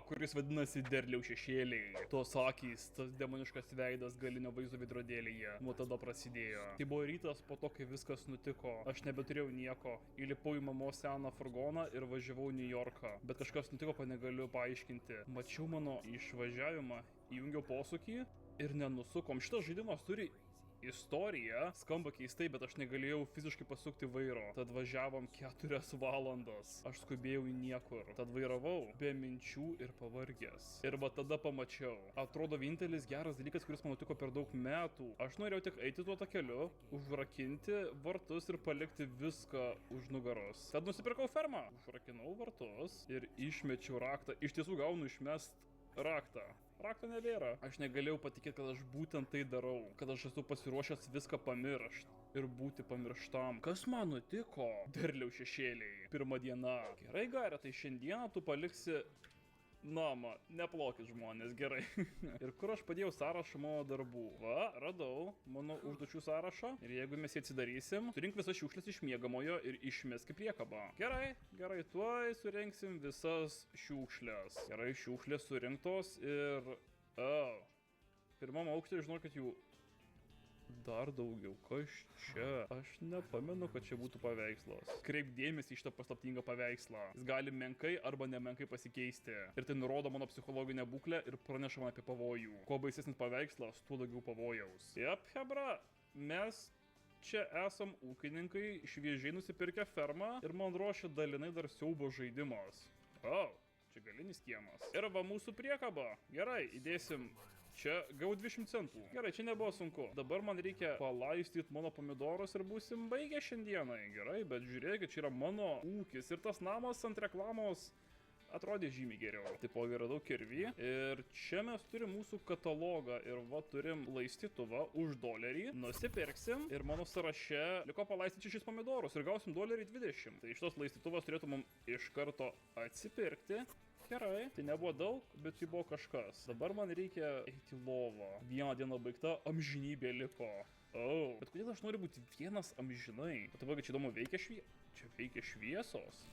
kuris vadinasi Derliaus šešėliai. Tos akys, tas demoniškas veidas galinio vaizdo veidrodėlyje. Nuo tada prasidėjo. Tai buvo rytas po to, kai viskas nutiko. Aš nebeturėjau nieko. Įlipau į mamos seną furgoną ir važiavau į New Yorką. Bet kažkas nutiko, ko negaliu paaiškinti. Mačiau mano išvažiavimą, įjungiau posūkį ir nenusukom. Šitas žaidimas turi istorija, skamba keistai, bet aš negalėjau fiziškai pasukti vairo. Tad važiavom 4 valandas. Aš skubėjau į niekur. Tad vairavau be minčių ir pavargęs. Ir va tada pamačiau. Atrodo vienintelis geras dalykas, kuris man nutiko per daug metų. Aš norėjau tik eiti tuo takeliu, užrakinti vartus ir palikti viską už nugaros. Tad nusipirkau fermą. Užrakinau vartus ir išmečiau raktą. Iš tiesų gaunu išmest raktą. Rakto nebėra. Aš negalėjau patikėti, kad aš būtent tai darau. Kad aš esu pasiruošęs viską pamiršti. Ir būti pamirštam. Kas man nutiko? Derliaus šešėliai. Pirma diena. Gerai, Gare, tai šiandieną tu paliksi namą. Neplokit žmonės, gerai. Ir kur aš padėjau sąrašą mano darbų? Va, radau mano užduočių sąrašą. Ir jeigu mes jį atsidarysim, surink visas šiukšles iš miegamojo ir išmesk į priekabą. Gerai, gerai, tuoj surinksim visas šiukšles. Gerai, šiukšlės surinktos ir... Pirmam aukšte, žinokit, jų dar daugiau. Kas čia? Aš nepamenu, kad čia būtų paveikslas. Kreip dėmesį į šitą paslaptingą paveikslą. Jis gali menkai arba nemenkai pasikeisti. Ir tai nurodo mano psichologinę būklę ir praneša man apie pavojų. Kuo baisesnis paveikslas, tuo daugiau pavojaus. Jep, hebra, mes čia esam ūkininkai, šviežiai nusipirkę fermą ir man ruošia dalinai dar siaubo žaidimas. Čia galinis kiemas. Ir va mūsų priekaba. Gerai, įdėsim. Čia gau 20 centų. Gerai, čia nebuvo sunku. Dabar man reikia palaistyti mano pomidorus ir būsim baigę šiandienai. Gerai, bet žiūrėkit, čia yra mano ūkis ir tas namas ant reklamos atrodė žymiai geriau. Taipogi radau kirvį ir čia mes turim mūsų katalogą ir va turim laistytuvą už $1. Nusipirksim ir mano sąraše liko palaistyti 6 pomidorus ir gausim $1.20. Tai šitos laistytuvas turėtų mums iš karto atsipirkti. Gerai, tai nebuvo daug, bet tai buvo kažkas. Dabar man reikia eiti į lovą. Vieną dieną baigta, amžinybė liko. Bet kodėl aš noriu būti vienas amžinai? O tavo, kad čia įdomu, čia veikia šviesos.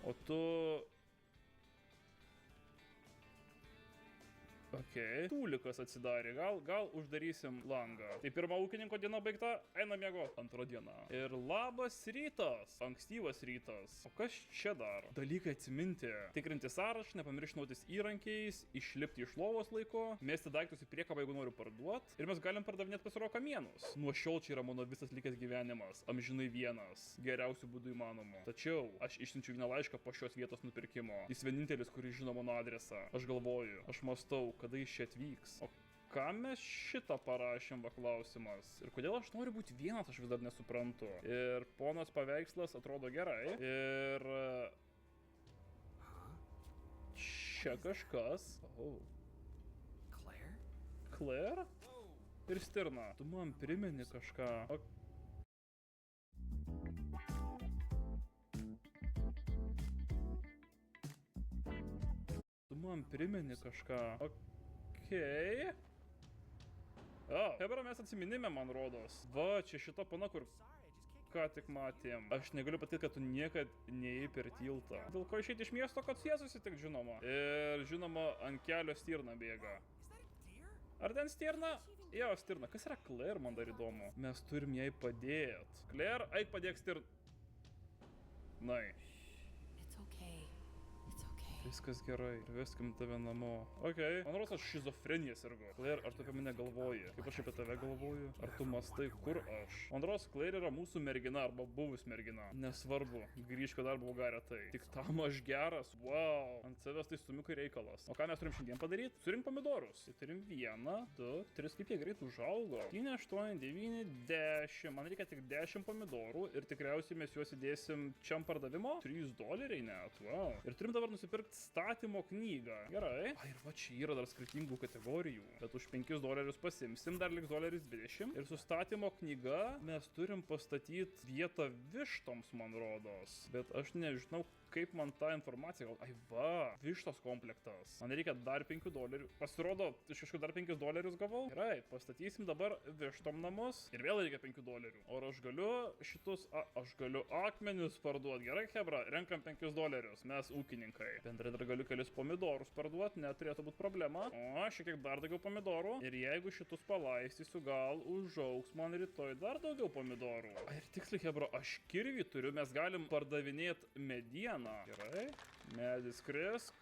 O tu... Okei. Tūlikas atsidarė. Gal uždarysim langą. Tai pirma ūkininko diena baigta, einam miegot. Antra diena. Ir labas rytas. Ankstyvas rytas. O kas čia daro? Dalykai atsiminti. Tikrinti sąrašą, nepamiršti naudotis įrankiais, išlipti iš lovos laiku, mesti daiktus į priekabą, jeigu noriu parduoti. Ir mes galim pardavinėti pasiro kamienus. Nuo šiol čia yra mano visas likęs gyvenimas. Amžinai vienas. Geriausių būdų įmanomų. Tačiau aš išsiunčiu vieną laišką po šios vietos nupirkimo. Jis vienintelis, kuris žino mano adresą. Aš galvoju, aš mąstau, kada jis čia atvyks. O ką mes šitą parašėm, va klausimas. Ir kodėl aš noriu būti vienas, aš vis dar nesuprantu. Ir ponas paveikslas atrodo gerai. Ir... čia kažkas. Claire? Ir stirna. Tu man primeni kažką. Tu man primeni kažką. Okei. Hebra, mes atsiminime, man rodos. Va, čia šita pana, kur ką tik matėm. Aš negaliu patikėti, kad tu niekad neėjai per tiltą. Dėl ko išeiti iš miesto, kad su jie susitikt, žinoma. Ir žinoma, ant kelio stirna bėga. Ar ten stirna? Jo, stirna. Kas yra Claire, man dar įdomu. Mes turim jai padėt. Claire, eik padėk stirn... Nai. Viskas gerai, ir veskim tave namo. Okei. Man rodos, aš šizofreniją sirgu. Claire, ar tu apie mane galvoji? Kaip aš apie tave galvoju? Ar tu mastai, kur aš? Man rodos, Claire yra mūsų mergina arba buvus mergina. Nesvarbu, grįžk dar buvau retai. Tik tam aš geras. Wow. Ant savęs tai stumiukai reikalas. O ką mes turim šiandien padaryti? Surink pomidorus. Tai turim 1, 2, 3, kaip jie greit užaugo. 7, 8, 9, 10. Man reikia tik 10 pomidorų ir tikriausiai mes juos įdėsim čia ant pardavimo. $3 net. Wow. Ir turim dabar nusipirkti statymo knygą. Gerai. Ir va čia yra dar skirtingų kategorijų. Bet už $5 pasimsim, dar liks $20. Ir su statymo knyga mes turim pastatyti vietą vištoms, man rodos. Bet aš nežinau, kaip man tą informaciją gal... Ai va, vištos komplektas. Man reikia dar $5. Pasirodo, iš kažkur dar $5 gavau. Gerai, pastatysim dabar vištom namus. Ir vėl reikia $5. O ar aš galiu šitus... aš galiu akmenius parduoti. Gerai, hebra, renkam $5. Mes ūkininkai. Bendrai dar galiu kelis pomidorus parduoti, neturėtų būti problema. O, šiek tiek dar daugiau pomidorų. Ir jeigu šitus palaistysiu, gal užaugs man rytoj dar daugiau pomidorų. Ir tiksliai, hebra, aš kirvį turiu, mes galim pardavinėti medieną. Gerai, medis krisk.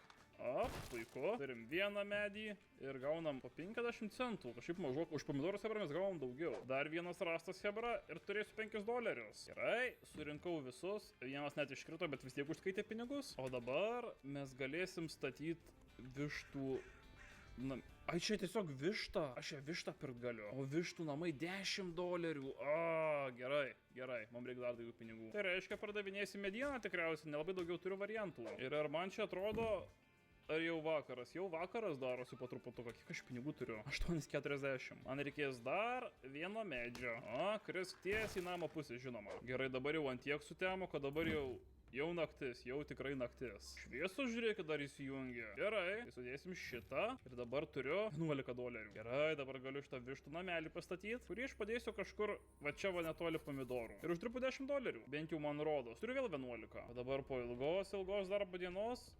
O, puiku. Turim vieną medį ir gaunam po 50 centų. Kažkaip maždaug už pomidorus, hebra, mes gaunam daugiau. Dar vienas rastas, hebra, ir turėsiu $5. Gerai, surinkau visus. Vienas net iškrito, bet vis tiek užskaitė pinigus. O dabar mes galėsim statyti vištų... Ai, čia tiesiog višta. Aš ją vištą pirkt galiu. O vištų namai $10. O, gerai. Man reikia dar daugiau pinigų. Tai reiškia, pardavinėsim medieną tikriausiai. Nelabai daugiau turiu variantų. Ir ar man čia atrodo... Ar jau vakaras? Jau vakaras darosi po truputuką. Kiek aš pinigų turiu? 8,40. Man reikės dar vieno medžio. O, krisk tiesiai į namo pusę, žinoma. Gerai, dabar jau ant tiek sutemo, kad dabar jau naktis, jau tikrai naktis. Šviesos, žiūrėkit, dar įsijungia. Gerai, tai sudėsim šitą. Ir dabar turiu $11. Gerai, dabar galiu šitą vištų namelį pastatyti, kurį aš padėsiu kažkur va čia va netoli pomidorų. Ir uždirbu $10. Bent jau man rodos. Turiu vėl 11. O dabar po ilgos darbo dienos.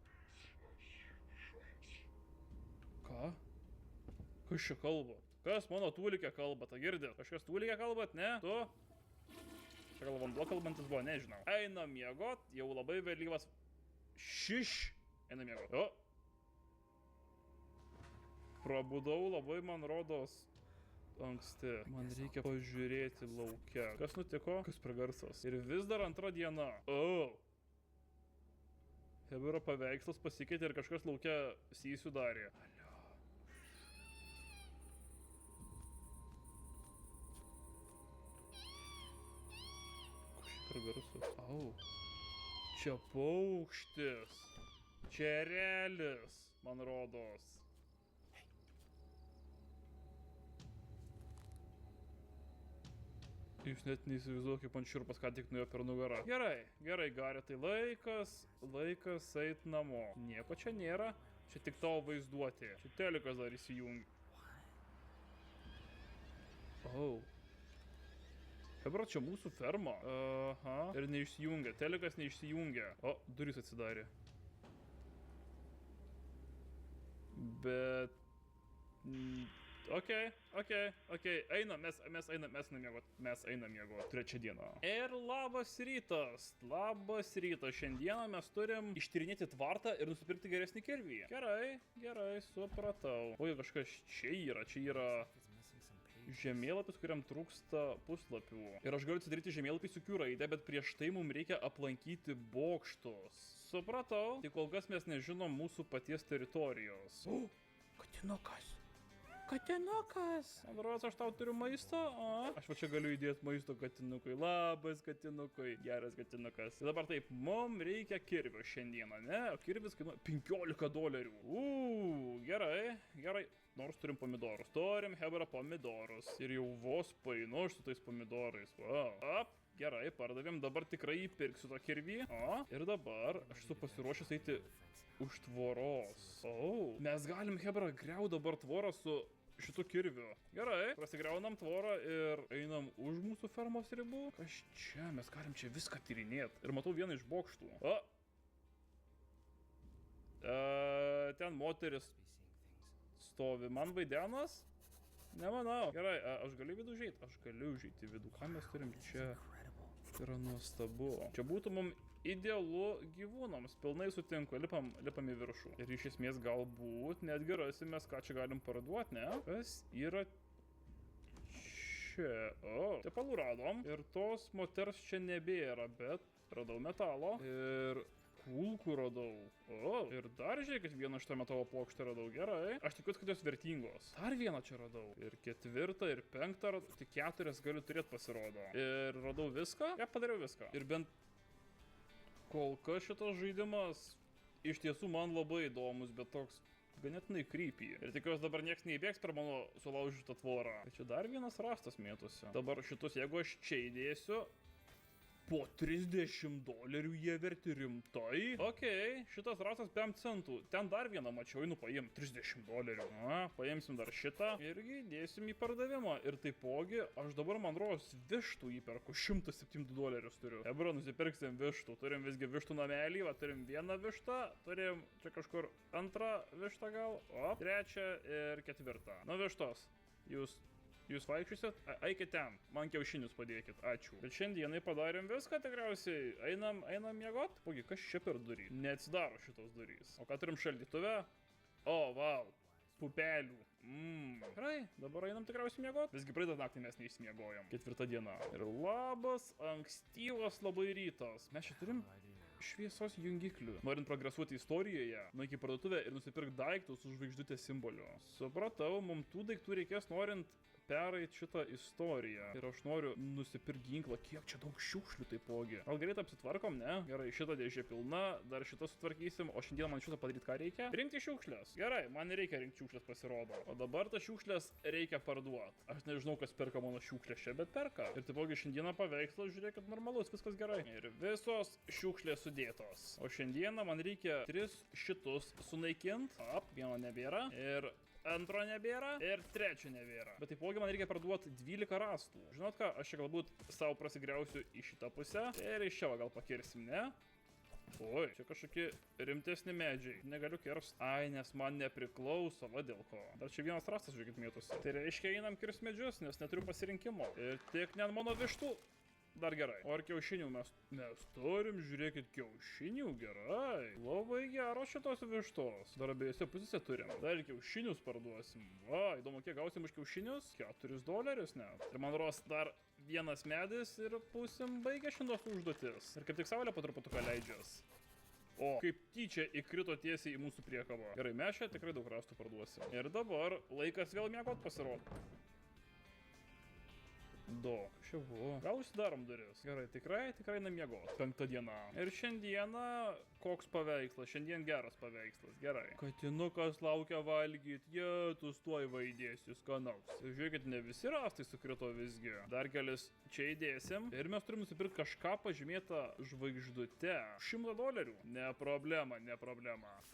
Ką? Kas čia kalba? Kas mano tūlikė kalba? Ta girdėt? Kažkas tūlikė kalbat, ne? Tu? Čia gal vanduo kalbantis buvo, nežinau. Einam miegot, jau labai vėlyvas. Einam miegot. O. Prabudau labai, man rodos, anksti. Man reikia pažiūrėti lauke. Kas nutiko? Kas per garsas? Ir vis dar antra diena. O. Hebra paveikslas pasikeitė ir kažkas lauke sysiu darė. Garsus. Au. Čia paukštis. Čia erelis, man rodos. Jūs net neįsivaizduoju, kaip man šiurpas ką tik nuėjo per nugarą. Gerai, Gari, tai laikas eit namo. Nieko čia nėra, čia tik tavo vaizduotė. Čia telikas dar įsijungia. Oh. Hebra, čia mūsų ferma. Aha. Ir neišsijungia. Telikas neišsijungia. O, durys atsidarė. Bet... Okei. Einam, mes einam miegot. Trečia diena. Ir labas rytas. Šiandieną mes turim ištyrinėti tvartą ir nusipirkti geresnį kirvį. Gerai, supratau. Oi, kažkas čia yra... Žemėlapis, kuriam trūksta puslapių. Ir aš galiu atsidaryti žemėlapį su Q raide, bet prieš tai mums reikia aplankyti bokštus. Supratau. Tai kol kas mes nežinom mūsų paties teritorijos. O, katinukas. Man rodos, aš tau turiu maisto. Aš va čia galiu įdėti maisto katinukui. Labas katinukui. Geras katinukas. Ir dabar taip, mums reikia kirvio šiandieną, ne? O kirvis kainuoja $15. Gerai. Nors turim pomidorus. Turim, hebra, pomidorus. Ir jau vos painu su tais pomidorais. Wow. Gerai, pardavėm. Dabar tikrai įpirksiu tą kirvį. Ir dabar aš esu pasiruošęs eiti už tvoros. Mes galim, hebra, griaut dabar tvorą su šitu kirviu. Gerai, prasigriaunam tvorą ir einam už mūsų fermos ribų. Kas čia? Mes galim čia viską tyrinėti. Ir matau vieną iš bokštų. Ten moteris stovi. Man vaidenas? Nemanau. Gerai, aš galiu vidų užeit? Aš galiu užeiti vidų. Ką mes turim čia? Tai yra nuostabu. Čia būtų mums idealu gyvūnams. Pilnai sutinku. Lipam į viršų. Ir iš esmės galbūt netgi rasimės, ką čia galim parduoti, ne? Kas yra čia? Tepalų radom. Ir tos moters čia nebėra, bet radau metalo. Ir... kulkų radau. Ir dar žiūrėkit, vieną šitą metalo plokštę radau. Gerai. Aš tikiuosi, kad jos vertingos. Dar vieną čia radau. Ir 4 ir 5 radau. Tik 4 galiu turėti, pasirodo. Ir radau viską. Padariau viską. Ir bent kol kas šitas žaidimas iš tiesų man labai įdomus, bet toks ganėtinai creepy. Ir tikiuosi dabar nieks neįbėgs per mano sulaužytą tvorą. Tai čia dar vienas rastas mėtosi. Dabar šitus, jeigu aš čia įdėsiu... Po 30 dolerių jie verti rimtai? Okei, šitas rastas 5 centų. Ten dar vieną mačiau, einu paim 30 dolerių. Na, paimsim dar šitą irgi dėsim į pardavimą. Ir taipogi, aš dabar man rodos vištų įperku, 107 dolerius turiu. Ebra, nusipirksim vištų. Turim visgi vištų namelį, va turim vieną vištą, turim čia kažkur antrą vištą gal, o trečią ir ketvirtą. Nu vištos, Jūs vaikščiosit? Eikit ten, man kiaušinius padėkit, ačiū. Bet šiandienai padarėm viską tikriausiai. Einam miegot? Pogi, kas čia per durys? Neatsidaro šitos durys. O ką turim šaldytuve? O, vau. Pupelių. Gerai, dabar einam tikriausiai miegot. Visgi praeitą naktį mes neišsimiegojom. 4 diena. Ir labas, ankstyvas labai rytas. Mes čia turim šviesos jungiklių. Norint progresuoti istorijoje, nueik į parduotuvę ir nusipirk daiktus su žvaigždutės simboliu. Supratau, mums tų daiktų reikės norint pereit šitą istoriją. Ir aš noriu nusipirkti ginklą. Kiek čia daug šiukšlių taipogi. Gal greit apsitvarkom, ne? Gerai, šitą dėžę pilna, dar šitą sutvarkysim, o šiandien man šitą padaryti ką reikia? Rinkti šiukšlės. Gerai, man nereikia rinkti šiukšlės, pasirodo. O dabar tas šiukšlės reikia parduoti. Aš nežinau, kas perka mano šiukšlės čia, bet perka. Ir taipogi šiandieną paveikslas, žiūrėkit, normalus, viskas gerai. Ir visos šiukšlės sudėtos. O šiandieną man reikia 3 šitus sunaikint. Vieno nebėra. Ir antro nebėra ir trečio nebėra. Bet taipogi man reikia parduoti 12 rąstų. Žinot ką, aš čia galbūt savo prasigriausiu į šitą pusę ir iš čia gal pakirsim, ne? Oi, čia kažkokie rimtesni medžiai. Negaliu kirst. Ai, nes man nepriklauso, va dėl ko. Dar čia vienas rąstas, žiūrėkit, mėtosi. Tai reiškia, einam kirst medžius, nes neturiu pasirinkimo. Ir tik ne ant mano vištų. Dar gerai. O ar kiaušinių mes turim, žiūrėkit, kiaušinių, gerai. Labai geros šitos vištos. Dar abiejose pusėse turim. Dar kiaušinius parduosim. Va, įdomu, kiek gausim už kiaušinius? 4 dolerius net. Ir man ros dar vienas medis ir būsim baigę šiandienos užduotis. Ir kaip tik saulė po truputuką leidžias. O, kaip tyčia įkrito tiesiai į mūsų priekabą. Gerai, mes čia tikrai daug rąstų parduosim. Ir dabar laikas vėl miegot pasirodo. Čia buvo. Gal užsidarom duris. Gerai, tikrai namiegot. 5 diena. Ir šiandieną koks paveikslas? Šiandien geras paveikslas. Gerai. Katinukas laukia valgyt. Jėtus tuoj vaidėsi skanaus. Žiūrėkit, ne visi rąstai sukrito visgi. Dar kelis čia įdėsim. Ir mes turim nusipirkti kažką pažymėtą žvaigždute. 100 dolerių. Ne problema.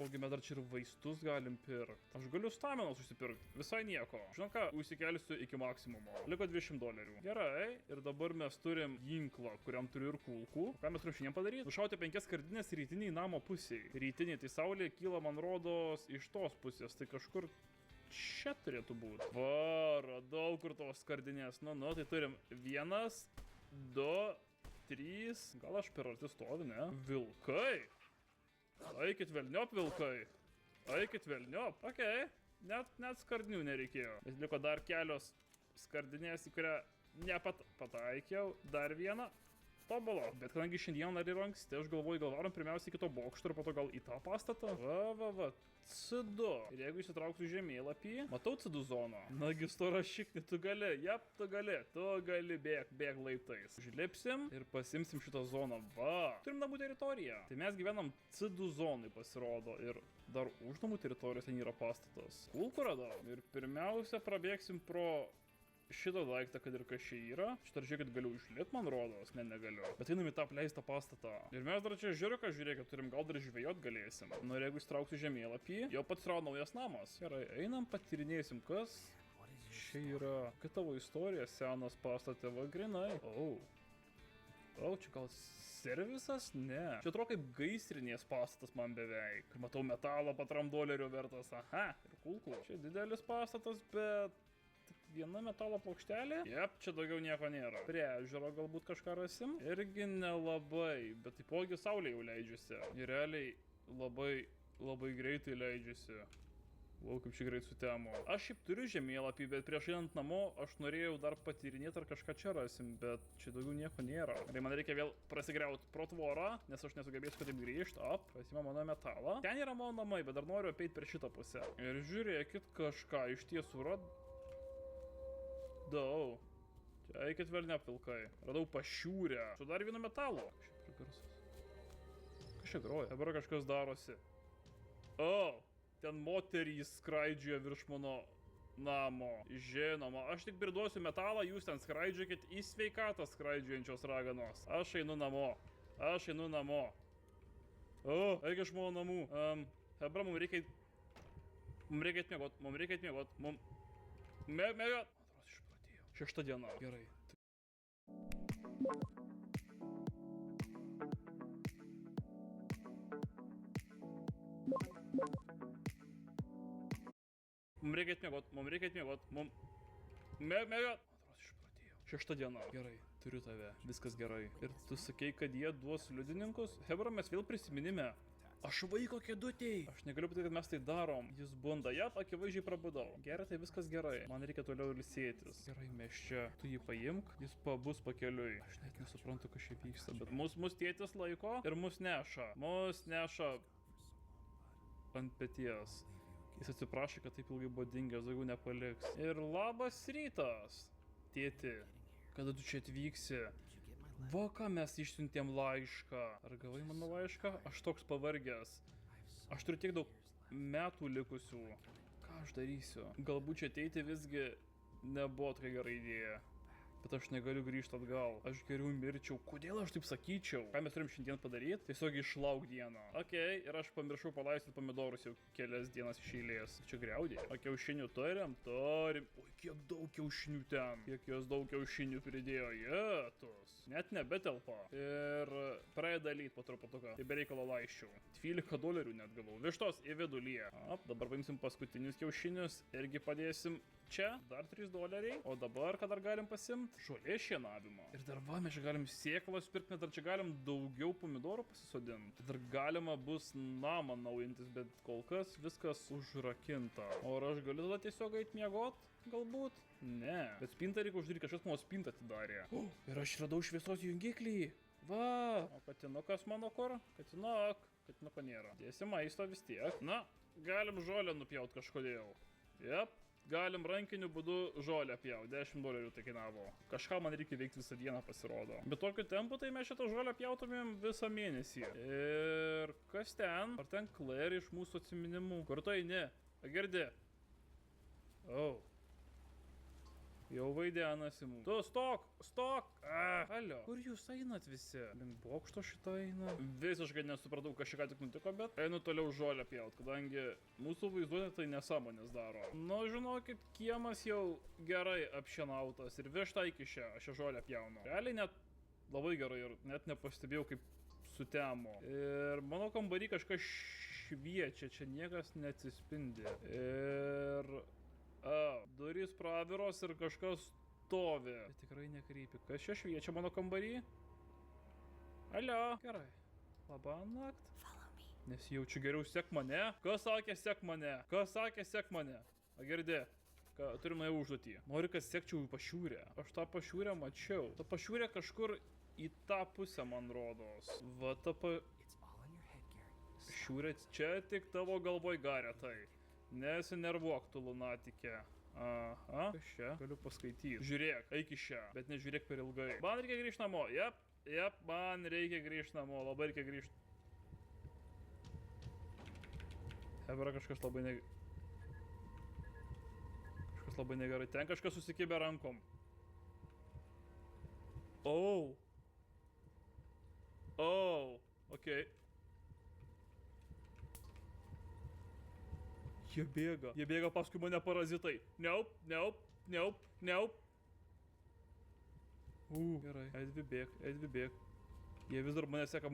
Ogi mes dar čia ir vaistus galim pirkti. Aš galiu staminos užsipirkti. Visai nieko. Žinau ką, užsikelsiu iki maksimumo. Liko 200 dolerių. Gerai, ir dabar mes turim ginklą, kuriam turiu ir kulkų. Ką mes turim šiandien padaryti? Nušauti 5 skardinės rytiniai namo pusiai. Rytiniai, tai saulė kyla, man rodos, iš tos pusės. Tai kažkur čia turėtų būti. Va, radau kur tos skardinės. Nu, tai turim 1, 2, 3. Gal aš per arti stoviu, ne? Vilkai. Eikit velniop, vilkai. Eikit velniop. Okei. Net skardinių nereikėjo. Bet liko dar kelios skardinės, į kurią nepataikiau. Dar vieną. Tobulo. Bet kadangi šiandien dar yra anksti, aš galvoju, gal varom pirmiausia iki to bokšto ir po to gal į tą pastatą. Va. C2. Ir jeigu įsitrauksiu žemėlapį, matau C2 zoną. Nagi stora šikni, tu gali. Jep, tu gali. Bėg laiptais. Užlipsim ir pasimsim šitą zoną. Va. Turim namų teritoriją. Tai mes gyvenam C2 zonai, pasirodo. Ir dar už namų teritorijos ten yra pastatas. Kulkų radau. Ir pirmiausia prabėgsim pro šitą daiktą, kad ir kas čia yra. Šitą žiūrėkit, galiu užliet, man rodos. Ne, negaliu. Bet einam į tą apleistą pastatą. Ir mes dar čia žiūrėką, žiūrėkit, turim gal dar žvejot galėsim. Nu ir jeigu įsitrauksiu žemėlapį, jau pats yra naujas namas. Gerai, einam patyrinėsim, kas čia yra. Kokia tavo istorija, senas pastate, va grinai. Čia gal servisas? Ne. Čia atrodo kaip gaisrinės pastatas man beveik. Ir matau metalo $2 dolerių vertas. Aha, ir kulkų. Čia didelis pastatas, bet viena metalo plokštelė. Jep, čia daugiau nieko nėra. Prie ežero galbūt kažką rasim. Irgi nelabai, bet taipogi saulė jau leidžiasi. Ir realiai labai greitai leidžiasi. Kaip čia greit sutemo. Aš šiaip turiu žemėlapį, bet prieš einant namo aš norėjau dar patyrinėti, ar kažką čia rasim, bet čia daugiau nieko nėra. Tai man reikia vėl prasigriauti pro tvorą, nes aš nesugebėsiu taip grįžti. Pasimą mano metalą. Ten yra mano namai, bet dar noriu apeiti per šitą pusę. Ir žiūrėkit, kažką iš tiesų radau. Čia eikit velniop, vilkai. Radau pašiūrę. Su dar vienu metalu. Kas čia groja? Dabar kažkas darosi. Ten moterys skraidžioja virš mano namo. Žinoma, aš tik priduosiu metalą, jūs ten skraidžiokit į sveikatą skraidžiuojančios raganos. Aš einu namo. Aš einu namo. O, eik iš mano namų. Hebra, mums reikia atmiegot. Miegot. Atrodo, išpratėjau. 6 diena. Gerai. Mums reikia atmiegot. Miegot. Atrodo, išpratėjau. 6 diena. Gerai, turiu tave. Viskas gerai. Ir tu sakei, kad jie duos liudininkus? Hebra, mes vėl prisiminime. Aš vaiko kėdutėj. Aš negaliu patikėti, kad mes tai darom. Jis bunda. Jap, akivaizdžiai prabudau. Gerai, tai viskas gerai. Man reikia toliau ilsėtis. Gerai, mes čia. Tu jį paimk, jis pabus pakeliui. Aš net nesuprantu, kas čia vyksta, bet mus tėtis laiko ir mus neša. Mus neša ant peties. Jis atsiprašė, kad taip ilgai buvo dingęs, daugiau nepaliks. Ir labas rytas, tėti. Kada tu čia atvyksi? Va, ką mes išsiuntėm laišką. Ar gavai mano laišką? Aš toks pavargęs. Aš turiu tiek daug metų likusių. Ką aš darysiu? Galbūt čia ateiti visgi nebuvo tokia gera idėja. Bet aš negaliu grįžti atgal. Aš geriau mirčiau. Kodėl aš taip sakyčiau? Ką mes turim šiandien padaryti? Tiesiog išlauk dieną. Okei, ir aš pamiršau palaistyti pomidorus jau kelias dienas iš eilės. Čia griaudė. O kiaušinių turim? Turim. Oi, kiek daug kiaušinių ten. Kiek jos daug kiaušinių pridėjo. Jėtus. Net nebetelpa. Ir pradeda lyt po truputuką. Tai bereikalo laisčiau. $12 net gavau. Vištos į vidų lyja. Dabar paimsim paskutinius kiaušinius. Irgi padėsim čia. Dar $3. O dabar, ką dar galim pasimt? Žolė šienavimo. Ir dar va, mes čia galim sėklas pirkti, dar čia galim daugiau pomidorų pasisodinti. Dar galima bus namą naujintis, bet kol kas viskas užrakinta. O ar aš galiu tada tiesiog eit miegot? Galbūt? Ne. Bet spintą reikia uždaryti, kažkas mano spintą atidarė. Ir aš radau šviesos jungiklį. Va. O katinukas mano kur? Katinuko nėra. Dėsi maisto vis tiek. Na, galim žolę nupjaut kažkodėl. Jep. Galim rankiniu būdu žolę pjaut, $10 tai kainavo. Kažką man reikia veikti visą dieną, pasirodo. Bet tokiu tempu tai mes šitą žolę pjautumėm visą mėnesį. Ir kas ten? Ar ten Claire iš mūsų atsiminimų? Kur tu eini? Girdi? Jau vaidenasi mūsų. Tu, stok! Alio. Kur jūs einat visi? Link bokšto šitą eina. Visiškai nesupratau, kas čia ką tik nutiko, bet einu toliau žolę pjaut, kadangi mūsų vaizduotė tai nesąmonės daro. Nu, žinokit, kiemas jau gerai apšienautas ir vištą įkišę, aš čia žolę pjaunu. Realiai net labai gerai ir net nepastebėjau, kaip sutemo. Ir mano kambarį kažkas šviečia, čia niekas neatsispindi. Ir... durys praviros ir kažkas stovi. Bet tikrai nekreipi. Kas čia šviečia mano kambarį? Alio. Gerai. Labanakt. Nesijaučiu geriau, sek mane. Kas sakė sek mane? Kas sakė sek mane? Girdi. Turim naują užduotį. Noriu, kad sekčiau į pašiūrę. Aš tą pašiūrę mačiau. Ta pašiūrė kažkur į tą pusę, man rodos. Va ta pašiūrė čia tik tavo galvoj garė tai. Nesinervuok tu, lunatikė. Aha, kas čia? Galiu paskaityti. Žiūrėk, eik iš čia, bet nežiūrėk per ilgai. Man reikia grįžti namo. Jep, man reikia grįžti namo. Labai reikia grįžti. Hebra, kažkas labai negerai. Ten kažkas susikibė rankom. Okei. Jie bėga paskui mane parazitai. Neup. Gerai, Edvi bėg. Jie vis dar mane seka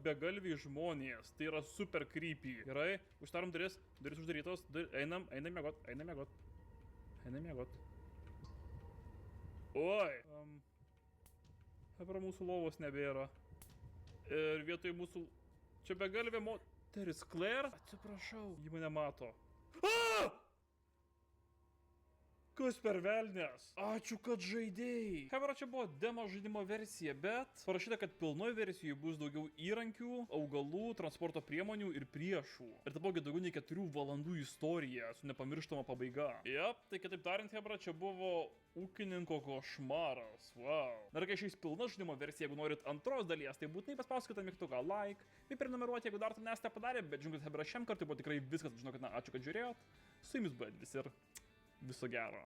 begalviai žmonės. Tai yra super creepy. Gerai, užtarom duris uždarytos. Einam miegot. Oi. Hebra, mūsų lovos nebėra. Ir vietoj mūsų... Čia begalvė moteris. Claire? Atsiprašau. Ji mane mato. Kas per velnės? Ačiū, kad žaidėjai. Hebra, čia buvo demo žaidimo versija, bet parašyta, kad pilnoj versijoje bus daugiau įrankių, augalų, transporto priemonių ir priešų. Ir taipogi daugiau nei 4 valandų istorija su nepamirštama pabaiga. Jep, tai kitaip tariant, Hebra, čia buvo ūkininko košmaras. Wow. Ir kai išeis pilna žaidimo versija, jeigu norit antros dalies, tai būtinai paspauskite mygtuką like, bei prenumeruoti, jeigu dar to nesate padarę, bet žinokit, Hebra, šiam kartui buvo tikrai viskas, žinokit, ačiū, kad žiūrėjot. Su jumis buvo Edvis ir Viso gero.